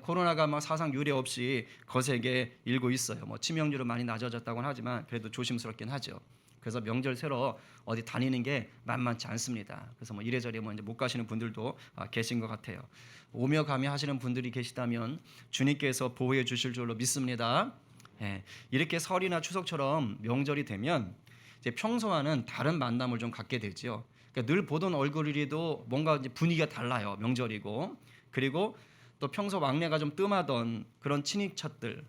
코로나가 막 사상 유례 없이 거세게 일고 있어요. 뭐 치명률은 많이 낮아졌다고는 하지만 그래도 조심스럽긴 하죠. 그래서 명절 새로 어디 다니는 게 만만치 않습니다. 그래서 뭐 이래저래 뭐 이제 못 가시는 분들도 계신 것 같아요. 오며 가며 하시는 분들이 계시다면 주님께서 보호해 주실 줄로 믿습니다. 예, 이렇게 설이나 추석처럼 명절이 되면 이제 평소와는 다른 만남을 좀 갖게 되죠. 그러니까 늘 보던 얼굴이라도 뭔가 이제 분위기가 달라요. 명절이고 그리고 또 평소 왕래가 좀 뜸하던 그런 친척들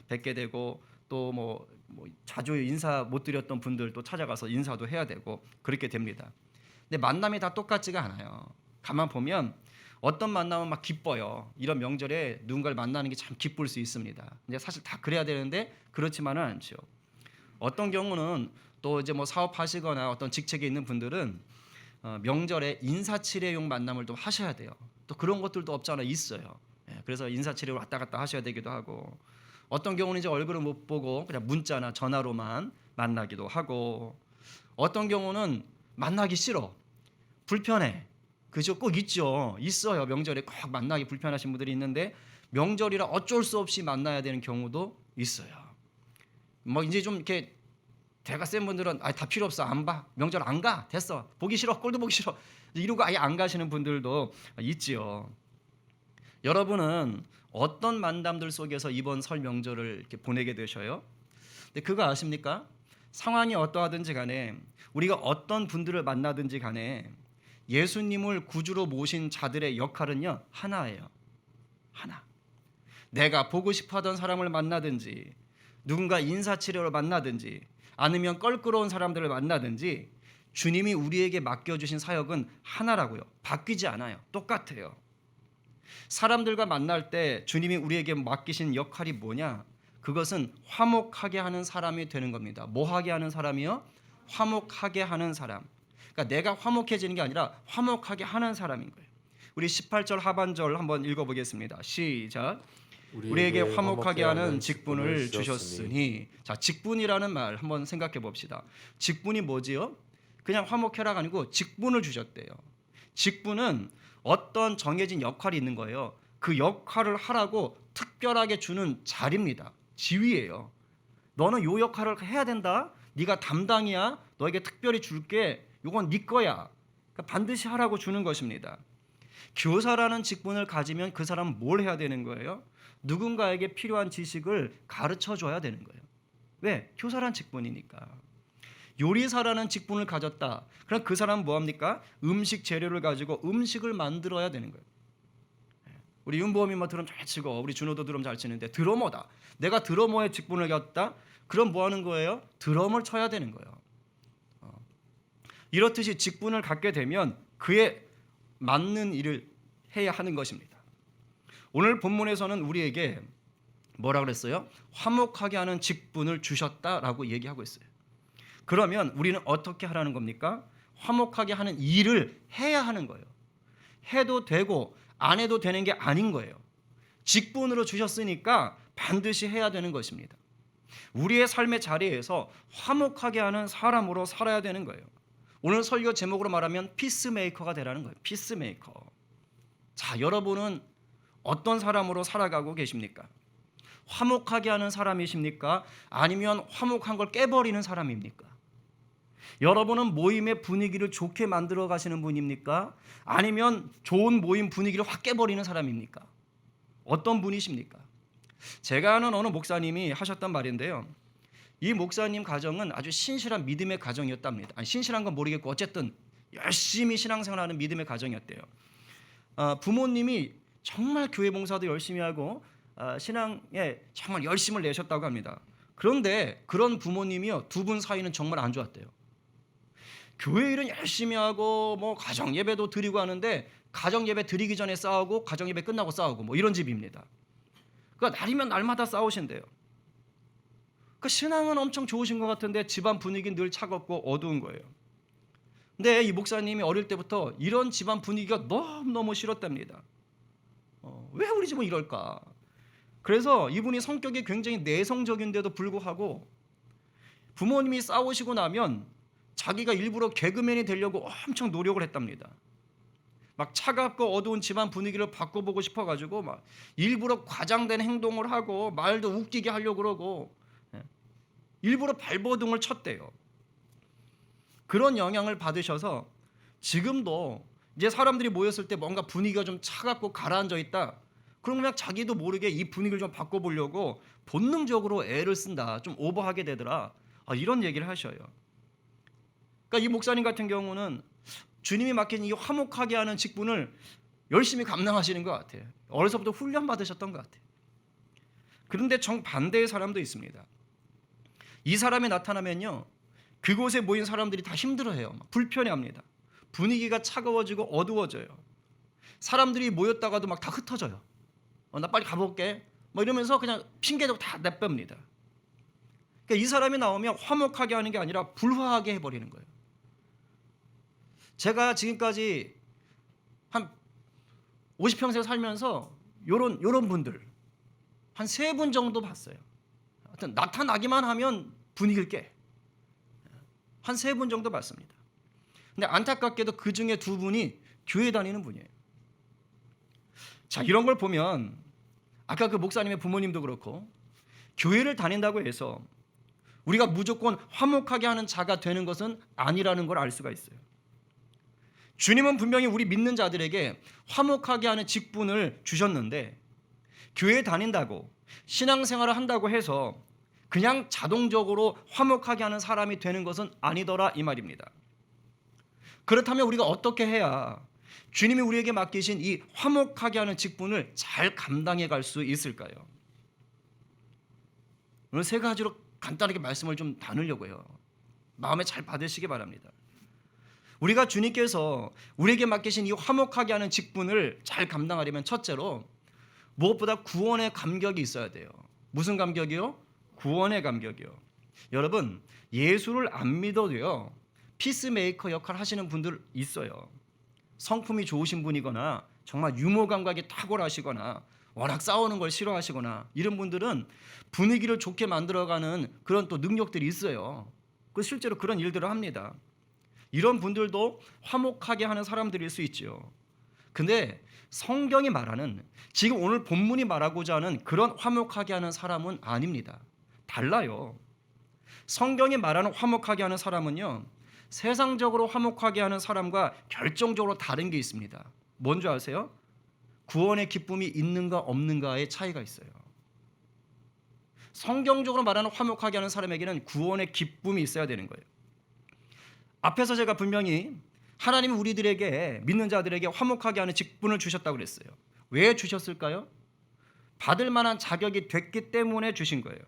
뵙게 되고 또 뭐 자주 인사 못 드렸던 분들 또 찾아가서 인사도 해야 되고 그렇게 됩니다. 근데 만남이 다 똑같지가 않아요. 가만 보면 어떤 만남은 막 기뻐요. 이런 명절에 누군가를 만나는 게 참 기쁠 수 있습니다. 근데 사실 다 그래야 되는데 그렇지만은 않죠. 어떤 경우는 또 이제 뭐 사업하시거나 어떤 직책에 있는 분들은 명절에 인사치레용 만남을 또 하셔야 돼요. 또 그런 것들도 없잖아 있어요. 그래서 인사치레로 왔다 갔다 하셔야 되기도 하고 어떤 경우는 이제 얼굴을 못 보고 그냥 문자나 전화로만 만나기도 하고 어떤 경우는 만나기 싫어 불편해 그죠 꼭 있어요. 명절에 꼭 만나기 불편하신 분들이 있는데 명절이라 어쩔 수 없이 만나야 되는 경우도 있어요. 뭐 이제 좀 이렇게 대가 센 분들은 다 필요 없어 안 봐 명절 안 가 됐어 보기 싫어 꼴도 보기 싫어 이러고 아예 안 가시는 분들도 있지요. 여러분은 어떤 만남들 속에서 이번 설 명절을 이렇게 보내게 되셔요? 근데 그거 아십니까? 상황이 어떠하든지 간에 우리가 어떤 분들을 만나든지 간에 예수님을 구주로 모신 자들의 역할은요 하나예요. 하나. 내가 보고 싶어하던 사람을 만나든지 누군가 인사치레로 만나든지 아니면 껄끄러운 사람들을 만나든지 주님이 우리에게 맡겨주신 사역은 하나라고요. 바뀌지 않아요. 똑같아요. 사람들과 만날 때 주님이 우리에게 맡기신 역할이 뭐냐? 그것은 화목하게 하는 사람이 되는 겁니다. 뭐하게 하는 사람이요? 화목하게 하는 사람. 그러니까 내가 화목해지는 게 아니라 화목하게 하는 사람인 거예요. 우리 18절 하반절 한번 읽어보겠습니다. 시작. 우리에게 화목하게 하는 직분을 주셨으니. 자, 직분이라는 말 한번 생각해 봅시다. 직분이 뭐지요? 그냥 화목해라가 아니고 직분을 주셨대요. 직분은 어떤 정해진 역할이 있는 거예요. 그 역할을 하라고 특별하게 주는 자리입니다. 지위예요. 너는 요 역할을 해야 된다. 네가 담당이야. 너에게 특별히 줄게. 요건 네 거야. 그러니까 반드시 하라고 주는 것입니다. 교사라는 직분을 가지면 그 사람은 뭘 해야 되는 거예요? 누군가에게 필요한 지식을 가르쳐 줘야 되는 거예요. 왜? 교사란 직분이니까. 요리사라는 직분을 가졌다. 그럼 그 사람은 뭐합니까? 음식 재료를 가지고 음식을 만들어야 되는 거예요. 우리 윤보험이 뭐 드럼 잘 치고 우리 준호도 드럼 잘 치는데 드러머다. 내가 드러머의 직분을 갖다. 그럼 뭐 하는 거예요? 드럼을 쳐야 되는 거예요. 이렇듯이 직분을 갖게 되면 그에 맞는 일을 해야 하는 것입니다. 오늘 본문에서는 우리에게 뭐라 그랬어요? 화목하게 하는 직분을 주셨다라고 얘기하고 있어요. 그러면 우리는 어떻게 하라는 겁니까? 화목하게 하는 일을 해야 하는 거예요. 해도 되고 안 해도 되는 게 아닌 거예요. 직분으로 주셨으니까 반드시 해야 되는 것입니다. 우리의 삶의 자리에서 화목하게 하는 사람으로 살아야 되는 거예요. 오늘 설교 제목으로 말하면 피스메이커가 되라는 거예요. 피스메이커. 자, 여러분은 어떤 사람으로 살아가고 계십니까? 화목하게 하는 사람이십니까? 아니면 화목한 걸 깨버리는 사람입니까? 여러분은 모임의 분위기를 좋게 만들어 가시는 분입니까? 아니면 좋은 모임 분위기를 확 깨버리는 사람입니까? 어떤 분이십니까? 제가 아는 어느 목사님이 하셨던 말인데요. 이 목사님 가정은 아주 신실한 믿음의 가정이었답니다. 아니, 신실한 건 모르겠고 어쨌든 열심히 신앙생활하는 믿음의 가정이었대요. 부모님이 정말 교회 봉사도 열심히 하고 신앙에 정말 열심을 내셨다고 합니다. 그런데 그런 부모님이요 두 분 사이는 정말 안 좋았대요. 교회 일은 열심히 하고 뭐 가정 예배도 드리고 하는데 가정 예배 드리기 전에 싸우고 가정 예배 끝나고 싸우고 뭐 이런 집입니다. 그러니까 날이면 날마다 싸우신대요. 그 신앙은 엄청 좋으신 것 같은데 집안 분위기는 늘 차갑고 어두운 거예요. 근데 이 목사님이 어릴 때부터 이런 집안 분위기가 너무너무 싫었답니다. 왜 우리 집은 이럴까? 그래서 이분이 성격이 굉장히 내성적인데도 불구하고 부모님이 싸우시고 나면 자기가 일부러 개그맨이 되려고 엄청 노력을 했답니다. 막 차갑고 어두운 집안 분위기를 바꿔보고 싶어가지고 막 일부러 과장된 행동을 하고 말도 웃기게 하려고 그러고 일부러 발버둥을 쳤대요. 그런 영향을 받으셔서 지금도 이제 사람들이 모였을 때 뭔가 분위기가 좀 차갑고 가라앉아 있다. 그러면 자기도 모르게 이 분위기를 좀 바꿔보려고 본능적으로 애를 쓴다. 좀 오버하게 되더라. 이런 얘기를 하셔요. 그러니까 이 목사님 같은 경우는 주님이 맡긴 이 화목하게 하는 직분을 열심히 감당하시는 것 같아요. 어려서부터 훈련 받으셨던 것 같아요. 그런데 정반대의 사람도 있습니다. 이 사람이 나타나면요, 그곳에 모인 사람들이 다 힘들어해요. 불편해합니다. 분위기가 차가워지고 어두워져요. 사람들이 모였다가도 막 다 흩어져요. 나 빨리 가볼게. 이러면서 그냥 핑계대고 다 내뺍니다. 그러니까 이 사람이 나오면 화목하게 하는 게 아니라 불화하게 해버리는 거예요. 제가 지금까지 한 50평생 살면서 요런 분들 한 3분 정도 봤어요. 하여튼 나타나기만 하면 분위기를 깨. 한 3분 정도 봤습니다. 근데 안타깝게도 그 중에 2분이 교회 다니는 분이에요. 자, 이런 걸 보면 아까 그 목사님의 부모님도 그렇고 교회를 다닌다고 해서 우리가 무조건 화목하게 하는 자가 되는 것은 아니라는 걸 알 수가 있어요. 주님은 분명히 우리 믿는 자들에게 화목하게 하는 직분을 주셨는데 교회 다닌다고 신앙생활을 한다고 해서 그냥 자동적으로 화목하게 하는 사람이 되는 것은 아니더라 이 말입니다. 그렇다면 우리가 어떻게 해야 주님이 우리에게 맡기신 이 화목하게 하는 직분을 잘 감당해 갈 수 있을까요? 오늘 3가지로 간단하게 말씀을 좀 나누려고 해요. 마음에 잘 받으시기 바랍니다. 우리가 주님께서 우리에게 맡기신 이 화목하게 하는 직분을 잘 감당하려면 첫째로 무엇보다 구원의 감격이 있어야 돼요. 무슨 감격이요? 구원의 감격이요. 여러분, 예수를 안 믿어도요, 피스메이커 역할 하시는 분들 있어요. 성품이 좋으신 분이거나 정말 유머 감각이 탁월하시거나 워낙 싸우는 걸 싫어하시거나 이런 분들은 분위기를 좋게 만들어가는 그런 또 능력들이 있어요. 그 실제로 그런 일들을 합니다. 이런 분들도 화목하게 하는 사람들일 수 있죠. 근데 성경이 말하는, 지금 오늘 본문이 말하고자 하는 그런 화목하게 하는 사람은 아닙니다. 달라요. 성경이 말하는 화목하게 하는 사람은요, 세상적으로 화목하게 하는 사람과 결정적으로 다른 게 있습니다. 뭔지 아세요? 구원의 기쁨이 있는가 없는가의 차이가 있어요. 성경적으로 말하는 화목하게 하는 사람에게는 구원의 기쁨이 있어야 되는 거예요. 앞에서 제가 분명히 하나님은 우리들에게, 믿는 자들에게 화목하게 하는 직분을 주셨다고 그랬어요. 왜 주셨을까요? 받을 만한 자격이 됐기 때문에 주신 거예요.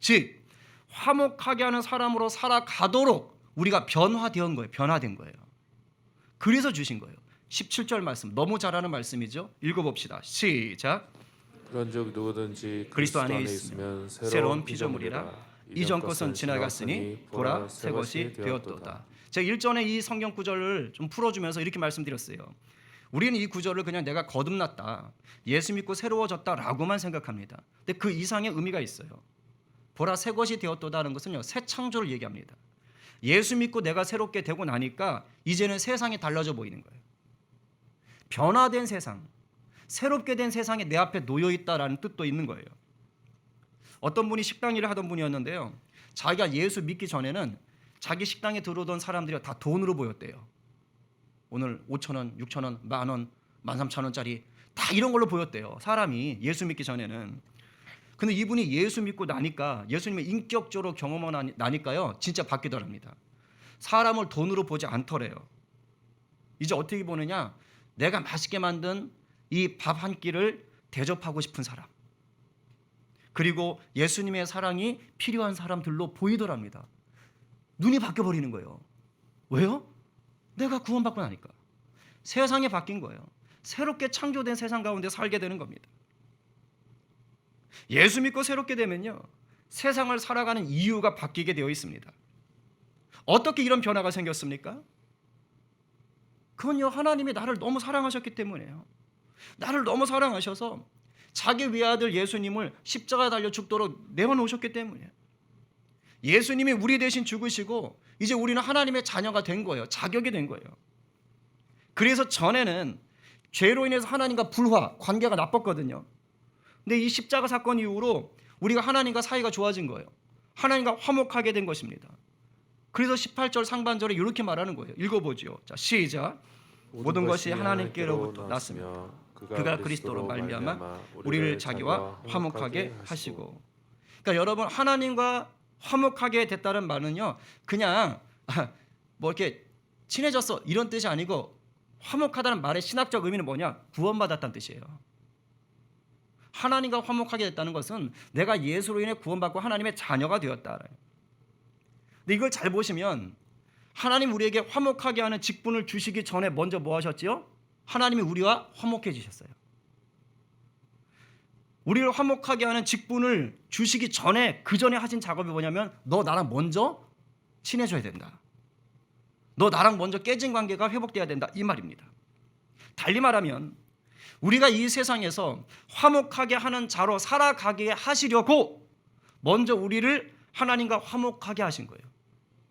즉 화목하게 하는 사람으로 살아가도록 우리가 변화된 거예요. 그래서 주신 거예요. 17절 말씀, 너무 잘 아는 말씀이죠. 읽어봅시다. 시작. 그런즉 누구든지 그리스도 안에 있으면 새로운 피조물이라. 이전 것은 지나갔으니 보라 새 것이 되었도다. 제가 일전에 이 성경 구절을 좀 풀어주면서 이렇게 말씀드렸어요. 우리는 이 구절을 그냥 내가 거듭났다, 예수 믿고 새로워졌다라고만 생각합니다. 근데 그 이상의 의미가 있어요. 보라 새 것이 되었도다는 것은요, 새 창조를 얘기합니다. 예수 믿고 내가 새롭게 되고 나니까 이제는 세상이 달라져 보이는 거예요. 변화된 세상, 새롭게 된 세상이 내 앞에 놓여 있다라는 뜻도 있는 거예요. 어떤 분이 식당 일을 하던 분이었는데요, 자기가 예수 믿기 전에는 자기 식당에 들어오던 사람들이 다 돈으로 보였대요. 오늘 5,000원, 6,000원, 만원, 13,000원짜리 다 이런 걸로 보였대요. 사람이 예수 믿기 전에는. 근데 이분이 예수 믿고 나니까, 예수님을 인격적으로 경험하고 나니까요, 진짜 바뀌더랍니다. 사람을 돈으로 보지 않더래요. 이제 어떻게 보느냐, 내가 맛있게 만든 이 밥 한 끼를 대접하고 싶은 사람, 그리고 예수님의 사랑이 필요한 사람들로 보이더랍니다. 눈이 바뀌어버리는 거예요. 왜요? 내가 구원받고 나니까. 세상이 바뀐 거예요. 새롭게 창조된 세상 가운데 살게 되는 겁니다. 예수 믿고 새롭게 되면요, 세상을 살아가는 이유가 바뀌게 되어 있습니다. 어떻게 이런 변화가 생겼습니까? 그건요, 하나님이 나를 너무 사랑하셨기 때문이에요. 나를 너무 사랑하셔서 자기 외아들 예수님을 십자가에 달려 죽도록 내어놓으셨기 때문이에요. 예수님이 우리 대신 죽으시고 이제 우리는 하나님의 자녀가 된 거예요. 자격이 된 거예요. 그래서 전에는 죄로 인해서 하나님과 불화, 관계가 나빴거든요. 근데 이 십자가 사건 이후로 우리가 하나님과 사이가 좋아진 거예요. 하나님과 화목하게 된 것입니다. 그래서 18절 상반절에 이렇게 말하는 거예요. 읽어보죠. 자, 시작. 모든 것이 하나님께로부터 났으며 그가 그리스도로 말미암아 우리를 자기와 화목하게 하시고. 그러니까 여러분, 하나님과 화목하게 됐다는 말은요, 그냥 뭐 이렇게 친해졌어 이런 뜻이 아니고, 화목하다는 말의 신학적 의미는 뭐냐? 구원받았다는 뜻이에요. 하나님과 화목하게 됐다는 것은 내가 예수로 인해 구원받고 하나님의 자녀가 되었다. 근데 이걸 잘 보시면 하나님 우리에게 화목하게 하는 직분을 주시기 전에 먼저 뭐 하셨지요? 하나님이 우리와 화목해지셨어요. 우리를 화목하게 하는 직분을 주시기 전에, 그 전에 하신 작업이 뭐냐면, 너 나랑 먼저 친해져야 된다. 너 나랑 먼저 깨진 관계가 회복돼야 된다, 이 말입니다. 달리 말하면 우리가 이 세상에서 화목하게 하는 자로 살아가게 하시려고 먼저 우리를 하나님과 화목하게 하신 거예요.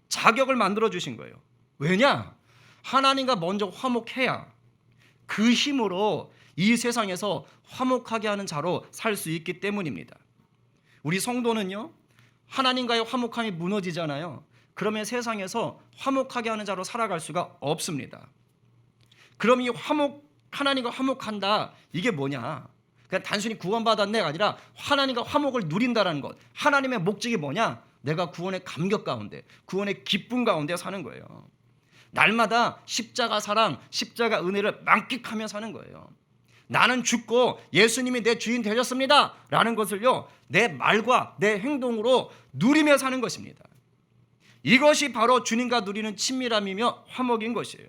자격을 만들어 주신 거예요. 왜냐? 하나님과 먼저 화목해야 그 힘으로 이 세상에서 화목하게 하는 자로 살 수 있기 때문입니다. 우리 성도는요, 하나님과의 화목함이 무너지잖아요. 그러면 세상에서 화목하게 하는 자로 살아갈 수가 없습니다. 그럼 이 하나님과 화목한다, 이게 뭐냐? 그냥 단순히 구원받았네가 아니라 하나님과 화목을 누린다라는 것. 하나님의 목적이 뭐냐? 내가 구원의 감격 가운데, 구원의 기쁨 가운데 사는 거예요. 날마다 십자가 사랑, 십자가 은혜를 만끽하며 사는 거예요. 나는 죽고 예수님이 내 주인 되셨습니다 라는 것을요, 내 말과 내 행동으로 누리며 사는 것입니다. 이것이 바로 주님과 누리는 친밀함이며 화목인 것이에요.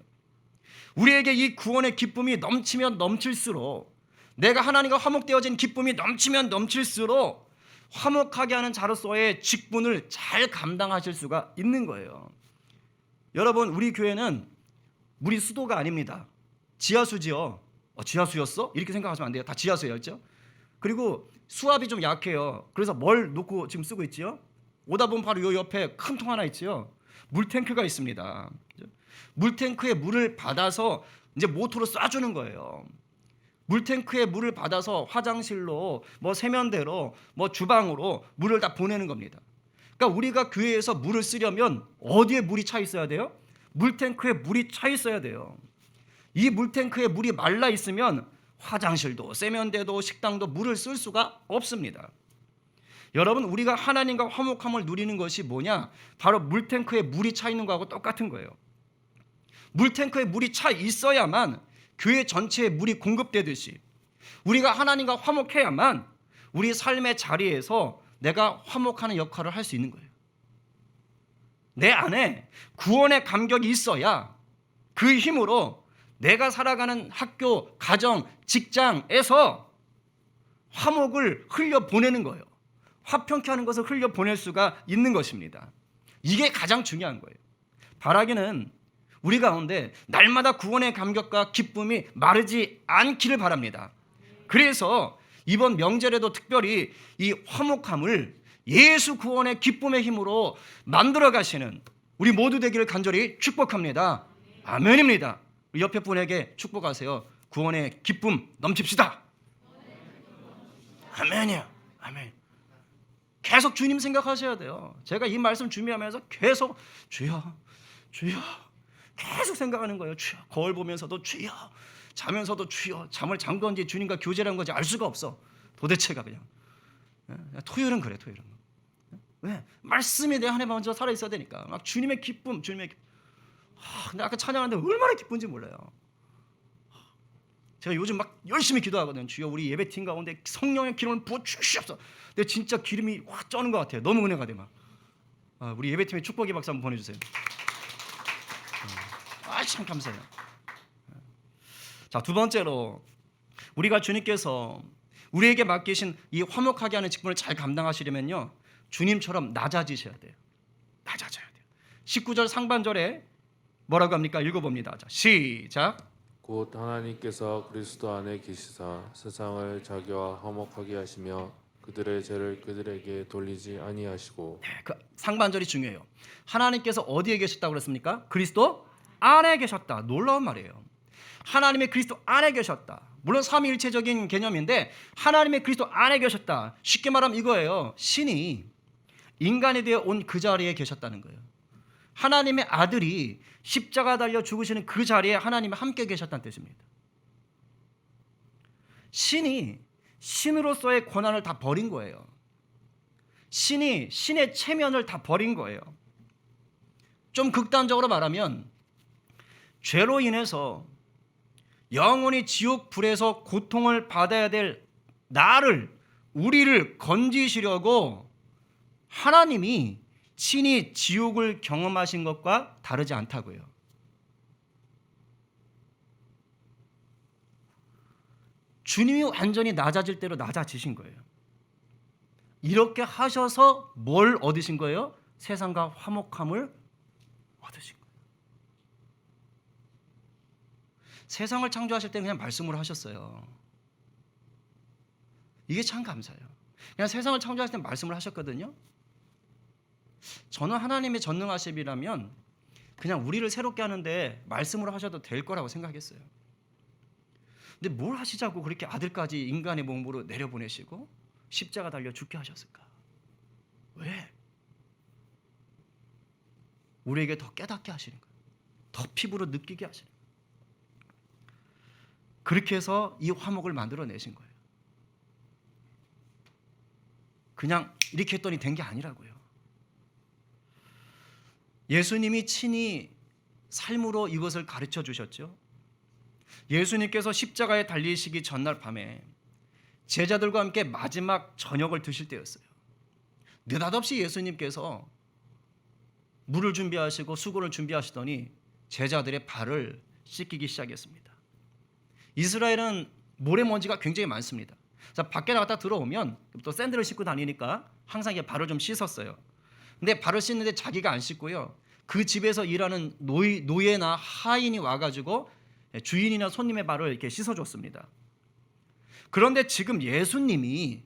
우리에게 이 구원의 기쁨이 넘치면 넘칠수록, 내가 하나님과 화목되어진 기쁨이 넘치면 넘칠수록 화목하게 하는 자로서의 직분을 잘 감당하실 수가 있는 거예요. 여러분, 우리 교회는 우리 수도가 아닙니다. 지하수지요. 지하수였어? 이렇게 생각하시면 안 돼요. 다 지하수였죠. 그리고 수압이 좀 약해요. 그래서 뭘 놓고 지금 쓰고 있지요? 오다 보면 바로 요 옆에 큰 통 하나 있지요. 물탱크가 있습니다. 물탱크에 물을 받아서 이제 모터로 쏴주는 거예요. 물탱크에 물을 받아서 화장실로, 뭐 세면대로, 뭐 주방으로 물을 다 보내는 겁니다. 그러니까 우리가 교회에서 물을 쓰려면 어디에 물이 차 있어야 돼요? 물탱크에 물이 차 있어야 돼요. 이 물탱크에 물이 말라 있으면 화장실도 세면대도 식당도 물을 쓸 수가 없습니다. 여러분, 우리가 하나님과 화목함을 누리는 것이 뭐냐? 바로 물탱크에 물이 차 있는 거하고 똑같은 거예요. 물탱크에 물이 차 있어야만 교회 전체에 물이 공급되듯이, 우리가 하나님과 화목해야만 우리 삶의 자리에서 내가 화목하는 역할을 할 수 있는 거예요. 내 안에 구원의 감격이 있어야 그 힘으로 내가 살아가는 학교, 가정, 직장에서 화목을 흘려보내는 거예요. 화평케 하는 것을 흘려보낼 수가 있는 것입니다. 이게 가장 중요한 거예요. 바라기는 우리 가운데 날마다 구원의 감격과 기쁨이 마르지 않기를 바랍니다. 그래서 이번 명절에도 특별히 이 화목함을 예수 구원의 기쁨의 힘으로 만들어 가시는 우리 모두 되기를 간절히 축복합니다. 아멘입니다. 우리 옆에 분에게 축복하세요. 구원의 기쁨 넘칩시다. 아멘이야. 아멘. 계속 주님 생각하셔야 돼요. 제가 이 말씀 준비하면서 계속 주여, 주여 계속 생각하는 거예요. 주여. 거울 보면서도 주여, 자면서도 주여. 잠을 잔 건지 주님과 교제한 건지 알 수가 없어. 도대체가 그냥. 토요일은 그래. 토요일은. 왜? 말씀이 내 안에 먼저 살아 있어야 되니까. 막 주님의 기쁨, 주님의 기쁨. 근데 아까 찬양하는데 얼마나 기쁜지 몰라요. 제가 요즘 막 열심히 기도하거든요. 주여, 우리 예배팀 가운데 성령의 기름을 부어 주시옵소서. 근데 진짜 기름이 확 쩌는 것 같아요. 너무 은혜가 돼 막. 우리 예배팀에 축복의 박수 한번 보내주세요. 참 감사해요. 자, 두 번째로 우리가 주님께서 우리에게 맡기신 이 화목하게 하는 직분을 잘 감당하시려면요, 주님처럼 낮아지셔야 돼요. 낮아져야 돼요. 19절 상반절에 뭐라고 합니까? 읽어봅니다. 자, 시작. 곧 하나님께서 그리스도 안에 계시사 세상을 자기와 화목하게 하시며 그들의 죄를 그들에게 돌리지 아니하시고. 그 상반절이 중요해요. 하나님께서 어디에 계셨다고 그랬습니까? 그리스도 안에 계셨다. 놀라운 말이에요. 하나님의 그리스도 안에 계셨다. 물론 삼위일체적인 개념인데 하나님의 그리스도 안에 계셨다. 쉽게 말하면 이거예요. 신이 인간이 되어 온 그 자리에 계셨다는 거예요. 하나님의 아들이 십자가 달려 죽으시는 그 자리에 하나님이 함께 계셨다는 뜻입니다. 신이 신으로서의 권한을 다 버린 거예요. 신이 신의 체면을 다 버린 거예요. 좀 극단적으로 말하면 죄로 인해서 영원히 지옥 불에서 고통을 받아야 될 나를, 우리를 건지시려고 하나님이 친히 지옥을 경험하신 것과 다르지 않다고요. 주님이 완전히 낮아질 대로 낮아지신 거예요. 이렇게 하셔서 뭘 얻으신 거예요? 세상과 화목함을 얻으신 거예요. 세상을 창조하실 때 그냥 말씀으로 하셨어요. 이게 참 감사해요. 그냥 세상을 창조하실 때 말씀을 하셨거든요. 저는 하나님의 전능하심이라면 그냥 우리를 새롭게 하는데 말씀으로 하셔도 될 거라고 생각했어요. 근데 뭘 하시자고 그렇게 아들까지 인간의 몸으로 내려보내시고 십자가 달려 죽게 하셨을까? 왜? 우리에게 더 깨닫게 하시는 거예요. 더 피부로 느끼게 하시는 거예요. 그렇게 해서 이 화목을 만들어내신 거예요. 그냥 이렇게 했더니 된 게 아니라고요. 예수님이 친히 삶으로 이것을 가르쳐 주셨죠. 예수님께서 십자가에 달리시기 전날 밤에 제자들과 함께 마지막 저녁을 드실 때였어요. 느닷없이 예수님께서 물을 준비하시고 수건을 준비하시더니 제자들의 발을 씻기기 시작했습니다. 이스라엘은 모래먼지가 굉장히 많습니다. 자, 밖에 나갔다 들어오면 또 샌들을 신고 다니니까 항상 발을 좀 씻었어요. 근데 발을 씻는데 자기가 안 씻고요. 그 집에서 일하는 노예나 하인이 와가지고 주인이나 손님의 발을 이렇게 씻어줬습니다. 그런데 지금 예수님이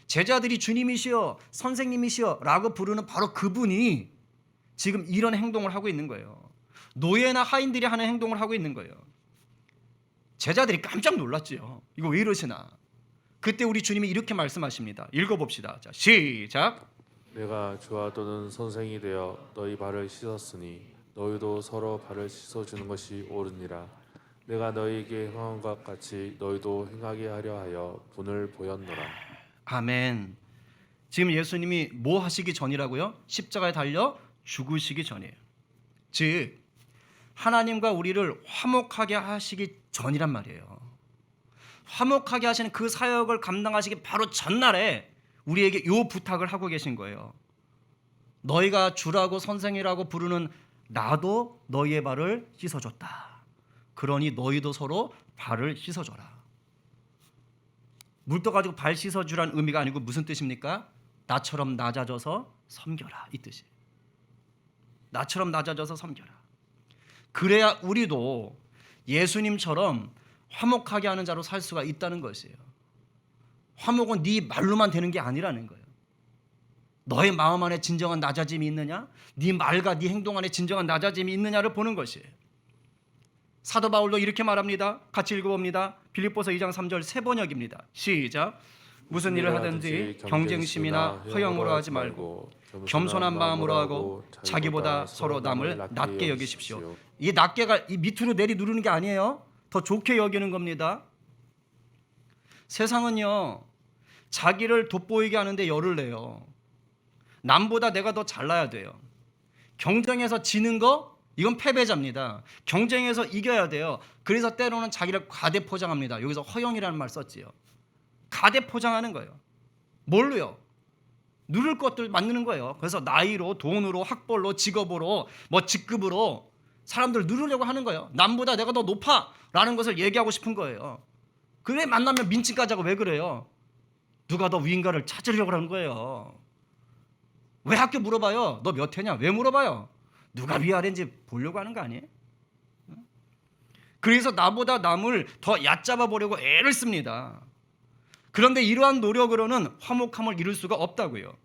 제자들이 주님이시여 선생님이시여 라고 부르는 바로 그분이 지금 이런 행동을 하고 있는 거예요. 노예나 하인들이 하는 행동을 하고 있는 거예요. 제자들이 깜짝 놀랐지요. 이거 왜 이러시나. 그때 우리 주님이 이렇게 말씀하십니다. 읽어봅시다. 자, 시작. 내가 주와 또는 선생이 되어 너희 발을 씻었으니 너희도 서로 발을 씻어주는 것이 옳으니라. 내가 너희에게 행한 것 같이 너희도 행하게 하려 하여 분을 보였노라. 아멘. 지금 예수님이 뭐 하시기 전이라고요? 십자가에 달려 죽으시기 전이에요. 즉 하나님과 우리를 화목하게 하시기 전이란 말이에요. 화목하게 하시는 그 사역을 감당하시기 바로 전날에 우리에게 이 부탁을 하고 계신 거예요. 너희가 주라고 선생이라고 부르는 나도 너희의 발을 씻어줬다. 그러니 너희도 서로 발을 씻어줘라. 물 떠가지고 발 씻어주라는 의미가 아니고 무슨 뜻입니까? 나처럼 낮아져서 섬겨라 이 뜻이에요. 나처럼 낮아져서 섬겨라. 그래야 우리도 예수님처럼 화목하게 하는 자로 살 수가 있다는 것이에요. 화목은 네 말로만 되는 게 아니라는 거예요. 너의 마음 안에 진정한 낮아짐이 있느냐? 네 말과 네 행동 안에 진정한 낮아짐이 있느냐를 보는 것이에요. 사도 바울도 이렇게 말합니다. 같이 읽어봅니다. 빌립보서 2장 3절 세 번역입니다. 시작. 무슨 일을 하든지 경쟁심이나 허영으로 하지 말고 겸손한 마음으로 하고 자기보다 서로 남을 낮게 여기십시오. 이 낮게가 이 밑으로 내리 누르는 게 아니에요. 더 좋게 여기는 겁니다. 세상은요 자기를 돋보이게 하는데 열을 내요. 남보다 내가 더 잘나야 돼요. 경쟁에서 지는 거 이건 패배자입니다. 경쟁에서 이겨야 돼요. 그래서 때로는 자기를 가대 포장합니다. 여기서 허영이라는 말 썼지요. 가대 포장하는 거예요. 뭘로요? 누릴 것들 만드는 거예요. 그래서 나이로, 돈으로, 학벌로, 직업으로, 뭐 직급으로 사람들 누르려고 하는 거예요. 남보다 내가 더 높아라는 것을 얘기하고 싶은 거예요. 그래 만나면 민치까지 하고 왜 그래요? 누가 더 위인가를 찾으려고 하는 거예요. 왜 학교 물어봐요? 너 몇 회냐? 왜 물어봐요? 누가 위아래인지 보려고 하는 거 아니에요? 그래서 나보다 남을 더 얕잡아 보려고 애를 씁니다. 그런데 이러한 노력으로는 화목함을 이룰 수가 없다고요.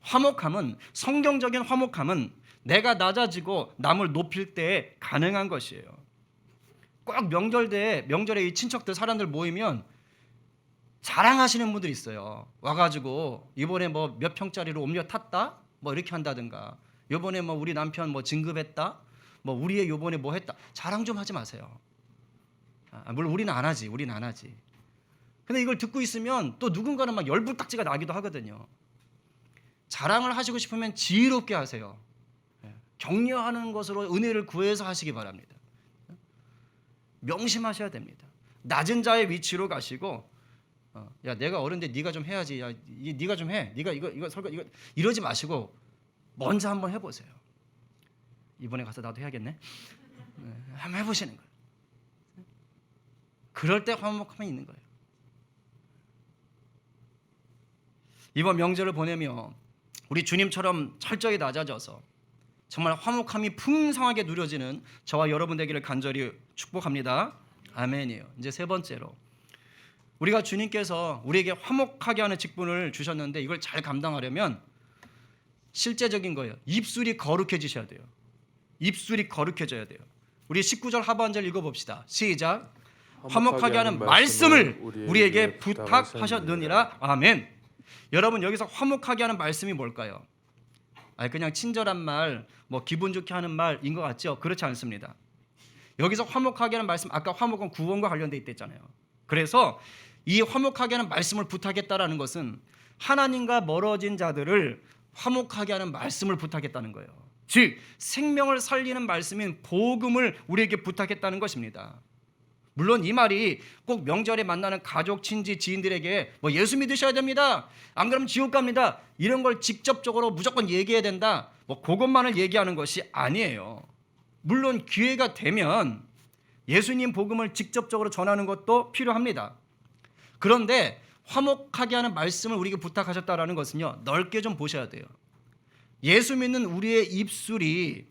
화목함은 성경적인 화목함은 내가 낮아지고 남을 높일 때 가능한 것이에요. 꼭 명절에 이 친척들 사람들 모이면 자랑하시는 분들이 있어요. 와가지고 이번에 뭐 몇 평짜리로 옮겨 탔다, 뭐 이렇게 한다든가. 이번에 뭐 우리 남편 뭐 진급했다, 뭐 우리 애 요번에 뭐 했다. 자랑 좀 하지 마세요. 물론 우리는 안 하지. 근데 이걸 듣고 있으면 또 누군가는 막 열불딱지가 나기도 하거든요. 자랑을 하시고 싶으면 지혜롭게 하세요. 격려하는 것으로 은혜를 구해서 하시기 바랍니다. 명심하셔야 됩니다. 낮은 자의 위치로 가시고, 야 내가 어른데 네가 좀 해야지. 야 네가 좀 해. 네가 이거 설거 이거 이러지 마시고 먼저 한번 해보세요. 이번에 가서 나도 해야겠네. 한번 해보시는 거예요. 그럴 때 화목함이 있는 거예요. 이번 명절을 보내며 우리 주님처럼 철저히 낮아져서 정말 화목함이 풍성하게 누려지는 저와 여러분 되기를 간절히 축복합니다. 아멘이에요. 이제 세 번째로, 우리가 주님께서 우리에게 화목하게 하는 직분을 주셨는데 이걸 잘 감당하려면 실제적인 거예요. 입술이 거룩해지셔야 돼요. 입술이 거룩해져야 돼요. 우리 19절 하반절 읽어봅시다. 시작. 화목하게 하는 말씀을 우리에게 부탁하셨느니라. 아멘. 여러분, 여기서 화목하게 하는 말씀이 뭘까요? 그냥 친절한 말, 뭐 기분 좋게 하는 말인 것 같죠? 그렇지 않습니다. 여기서 화목하게 하는 말씀, 아까 화목은 구원과 관련돼 있댔잖아요. 그래서 이 화목하게 하는 말씀을 부탁했다라는 것은 하나님과 멀어진 자들을 화목하게 하는 말씀을 부탁했다는 거예요. 즉 생명을 살리는 말씀인 복음을 우리에게 부탁했다는 것입니다. 물론 이 말이 꼭 명절에 만나는 가족, 친지, 지인들에게 뭐 예수 믿으셔야 됩니다, 안 그러면 지옥 갑니다, 이런 걸 직접적으로 무조건 얘기해야 된다, 뭐 그것만을 얘기하는 것이 아니에요. 물론 기회가 되면 예수님 복음을 직접적으로 전하는 것도 필요합니다. 그런데 화목하게 하는 말씀을 우리에게 부탁하셨다라는 것은요, 넓게 좀 보셔야 돼요. 예수 믿는 우리의 입술이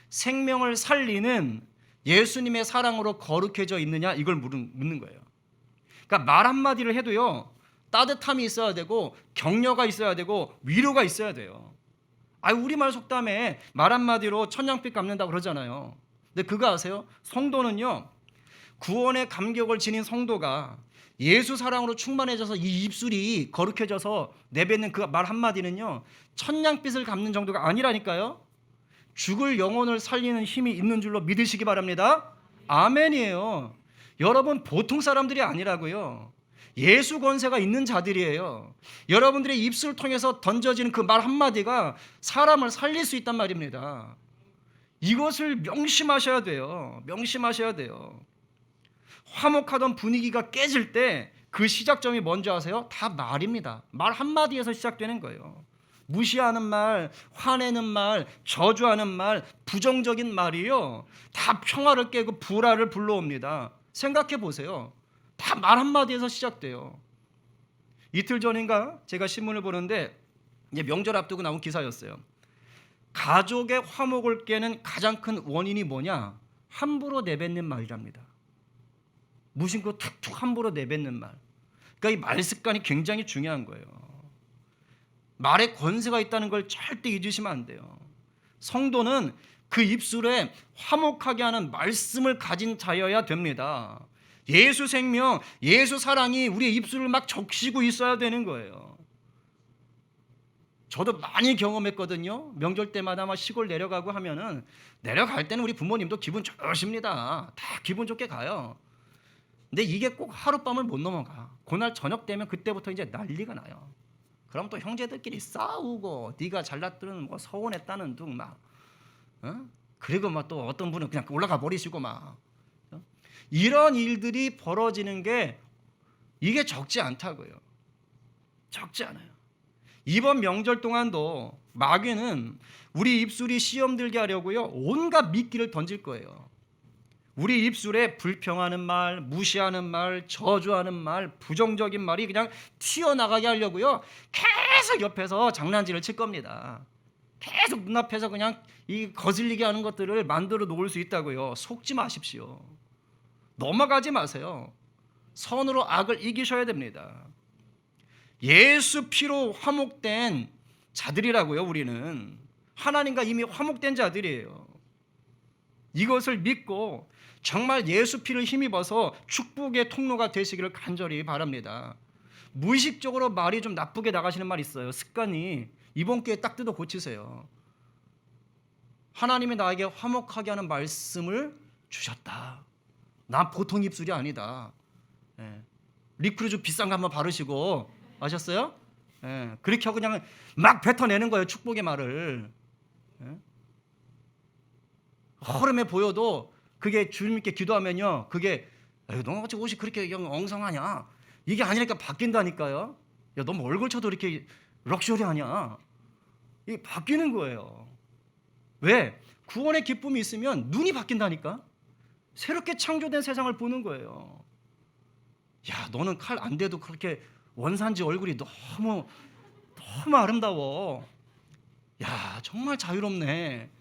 생명을 살리는 예수님의 사랑으로 거룩해져 있느냐, 이걸 묻는 거예요. 그러니까 말 한마디를 해도요, 따뜻함이 있어야 되고 격려가 있어야 되고 위로가 있어야 돼요. 우리말 속담에 말 한마디로 천냥빛 갚는다고 그러잖아요. 근데 그거 아세요? 성도는요, 구원의 감격을 지닌 성도가 예수 사랑으로 충만해져서 이 입술이 거룩해져서 내뱉는 그 말 한마디는요, 천냥빛을 갚는 정도가 아니라니까요. 죽을 영혼을 살리는 힘이 있는 줄로 믿으시기 바랍니다. 아멘이에요. 여러분 보통 사람들이 아니라고요. 예수 권세가 있는 자들이에요. 여러분들의 입술을 통해서 던져지는 그 말 한마디가 사람을 살릴 수 있단 말입니다. 이것을 명심하셔야 돼요. 명심하셔야 돼요. 화목하던 분위기가 깨질 때 그 시작점이 뭔지 아세요? 다 말입니다. 말 한마디에서 시작되는 거예요. 무시하는 말, 화내는 말, 저주하는 말, 부정적인 말이요, 다 평화를 깨고 불화를 불러옵니다. 생각해 보세요. 다 말 한마디에서 시작돼요. 이틀 전인가 제가 신문을 보는데 이제 명절 앞두고 나온 기사였어요. 가족의 화목을 깨는 가장 큰 원인이 뭐냐? 함부로 내뱉는 말이랍니다. 무심코 툭툭 함부로 내뱉는 말. 그러니까 이 말 습관이 굉장히 중요한 거예요. 말에 권세가 있다는 걸 절대 잊으시면 안 돼요. 성도는 그 입술에 화목하게 하는 말씀을 가진 자여야 됩니다. 예수 생명, 예수 사랑이 우리의 입술을 막 적시고 있어야 되는 거예요. 저도 많이 경험했거든요. 명절 때마다 막 시골 내려가고 하면은, 내려갈 때는 우리 부모님도 기분 좋으십니다. 다 기분 좋게 가요. 근데 이게 꼭 하룻밤을 못 넘어가. 그날 저녁 되면 그때부터 이제 난리가 나요. 그럼 또 형제들끼리 싸우고, 네가 잘났더니 뭐 서운했다는 둥 막, 그리고 막 또 어떤 분은 그냥 올라가 버리시고 막, 이런 일들이 벌어지는 게 이게 적지 않다고요. 적지 않아요. 이번 명절 동안도 마귀는 우리 입술이 시험 들게 하려고요, 온갖 미끼를 던질 거예요. 우리 입술에 불평하는 말, 무시하는 말, 저주하는 말, 부정적인 말이 그냥 튀어나가게 하려고요, 계속 옆에서 장난질을 칠 겁니다. 계속 눈앞에서 그냥 이 거슬리게 하는 것들을 만들어 놓을 수 있다고요. 속지 마십시오. 넘어가지 마세요. 선으로 악을 이기셔야 됩니다. 예수 피로 화목된 자들이라고요. 우리는 하나님과 이미 화목된 자들이에요. 이것을 믿고 정말 예수 피를 힘입어서 축복의 통로가 되시기를 간절히 바랍니다. 무의식적으로 말이 좀 나쁘게 나가시는 말 있어요. 습관이. 이번 기회에 딱 뜯어 고치세요. 하나님이 나에게 화목하게 하는 말씀을 주셨다. 난 보통 입술이 아니다. 예. 리크루즈 비싼 거 한번 바르시고 아셨어요? 예. 그렇게 하고 그냥 막 뱉어내는 거예요. 축복의 말을. 예. 허름해 보여도 그게 주님께 기도하면요. 그게 너 같이 옷이 그렇게 엉성하냐? 이게 아니니까 바뀐다니까요. 야, 너 뭐 얼굴 쳐도 이렇게 럭셔리하냐? 이게 바뀌는 거예요. 왜? 구원의 기쁨이 있으면 눈이 바뀐다니까. 새롭게 창조된 세상을 보는 거예요. 야, 너는 칼 안 대도 그렇게 원산지 얼굴이 너무 아름다워. 야, 정말 자유롭네.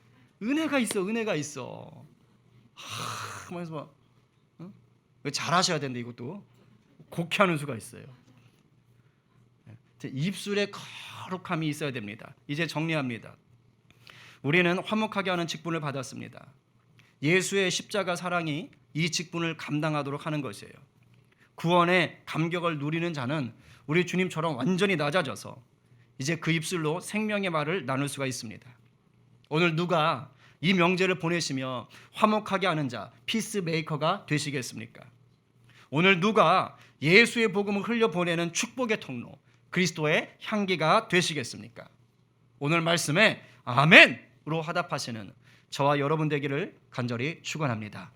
은혜가 있어, 은혜가 있어. 하면서 응? 잘하셔야 되는데 이것도 곡해하는 수가 있어요. 입술에 거룩함이 있어야 됩니다. 이제 정리합니다. 우리는 화목하게 하는 직분을 받았습니다. 예수의 십자가 사랑이 이 직분을 감당하도록 하는 것이에요. 구원의 감격을 누리는 자는 우리 주님처럼 완전히 낮아져서 이제 그 입술로 생명의 말을 나눌 수가 있습니다. 오늘 누가 이 명제를 보내시며 화목하게 하는 자, 피스메이커가 되시겠습니까? 오늘 누가 예수의 복음을 흘려보내는 축복의 통로, 그리스도의 향기가 되시겠습니까? 오늘 말씀에 아멘으로 화답하시는 저와 여러분 되기를 간절히 축원합니다.